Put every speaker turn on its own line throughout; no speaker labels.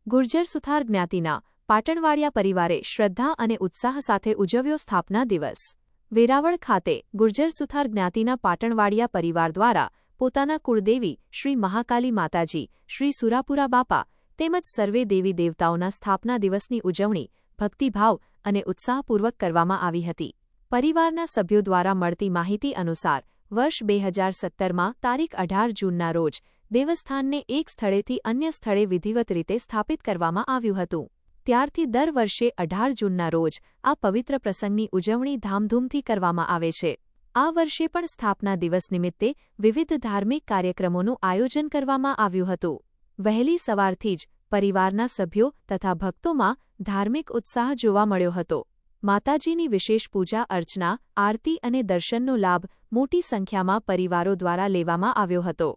ગુર્જર સુથાર જ્ઞાતિના પાટણવાડિયા પરિવારે શ્રદ્ધા અને ઉત્સાહ સાથે ઉજવ્યો સ્થાપના દિવસ। વેરાવળ ખાતે ગુર્જર સુથાર જ્ઞાતિના પાટણવાડિયા પરિવાર દ્વારા પોતાના કુળદેવી શ્રી મહાકાલી માતાજી, શ્રી સુરાપુરા બાપા તેમજ સર્વે દેવી દેવતાઓના સ્થાપના દિવસની ઉજવણી ભક્તિભાવ અને ઉત્સાહપૂર્વક કરવામાં આવી હતી। પરિવારના સભ્યો દ્વારા મળતી માહિતી અનુસાર વર્ષ 2017માં તારીખ 18 જૂનના રોજ દેવસ્થાનને એક સ્થળેથી અન્ય સ્થળે વિધિવત રીતે સ્થાપિત કરવામાં આવ્યું હતું। ત્યારથી દર વર્ષે 18 જૂનના રોજ આ પવિત્ર પ્રસંગની ઉજવણી ધામધૂમથી કરવામાં આવે છે। આ વર્ષે પણ સ્થાપના દિવસ નિમિત્તે વિવિધ ધાર્મિક કાર્યક્રમોનું આયોજન કરવામાં આવ્યું હતું। વહેલી સવારથી જ પરિવારના સભ્યો તથા ભક્તોમાં ધાર્મિક ઉત્સાહ જોવા મળ્યો હતો। માતાજીની વિશેષ પૂજા અર્ચના, આરતી અને દર્શનનો લાભ મોટી સંખ્યામાં પરિવારો દ્વારા લેવામાં આવ્યો હતો।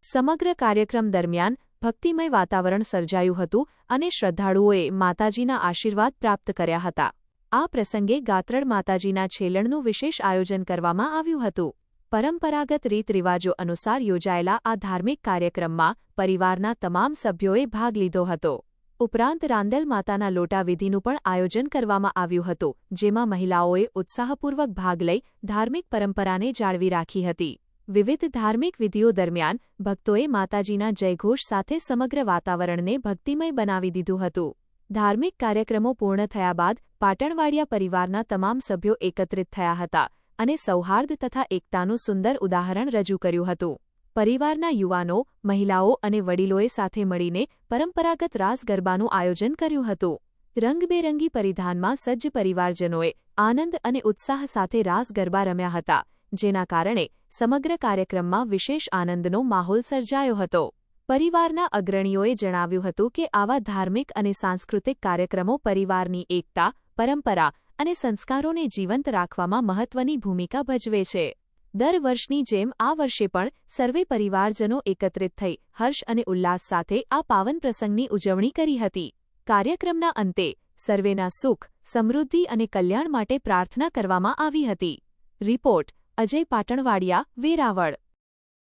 સમગ્ર કાર્યક્રમ દરમિયાન ભક્તિમય વાતાવરણ સર્જાયું હતું અને શ્રદ્ધાળુઓએ માતાજીના આશીર્વાદ પ્રાપ્ત કર્યા હતા। આ પ્રસંગે ગાત્રળ માતાજીના છેલણનું વિશેષ આયોજન કરવામાં આવ્યું હતું। પરંપરાગત રીતરિવાજો અનુસાર યોજાયેલા આ ધાર્મિક કાર્યક્રમમાં પરિવારના તમામ સભ્યોએ ભાગ લીધો હતો। ઉપરાંત રાંદલ માતાના લોટા વિધિનું પણ આયોજન કરવામાં આવ્યું હતું, જેમાં મહિલાઓએ ઉત્સાહપૂર્વક ભાગ લઈ ધાર્મિક પરંપરાને જાળવી રાખી હતી। વિવિધ ધાર્મિક વિધિઓ દરમિયાન ભક્તોએ માતાજીના જયઘોષ સાથે સમગ્ર વાતાવરણને ભક્તિમય બનાવી દીધું હતું। ધાર્મિક કાર્યક્રમો પૂર્ણ થયા બાદ પાટણવાડિયા પરિવારના તમામ સભ્યો એકત્રિત થયા હતા અને સૌહાર્દ તથા એકતાનું સુંદર ઉદાહરણ રજૂ કર્યું હતું। પરિવારના યુવાનો, મહિલાઓ અને વડીલોએ સાથે મળીને પરંપરાગત રાસ ગરબાનું આયોજન કર્યું હતું। રંગબેરંગી પરિધાનમાં સજ્જ પરિવારજનોએ આનંદ અને ઉત્સાહ સાથે રાસ ગરબા રમ્યા હતા, જેના કારણે સમગ્ર કાર્યક્રમમાં વિશેષ આનંદનો માહોલ સર્જાયો હતો। પરિવારના અગ્રણીઓએ જણાવ્યું હતું કે આવા ધાર્મિક અને સાંસ્કૃતિક કાર્યક્રમો પરિવારની એકતા, પરંપરા અને સંસ્કારોને જીવંત રાખવામાં મહત્વની ભૂમિકા ભજવે છે। દર વર્ષની જેમ આ વર્ષે પણ સર્વે પરિવારજનો એકત્રિત થઈ હર્ષ અને ઉલ્લાસ સાથે આ પાવન પ્રસંગની ઉજવણી કરી હતી। કાર્યક્રમના અંતે સર્વેના સુખ, સમૃદ્ધિ અને કલ્યાણ માટે પ્રાર્થના કરવામાં આવી હતી। રિપોર્ટ અજય પાટણવાડિયા, વેરાવળ।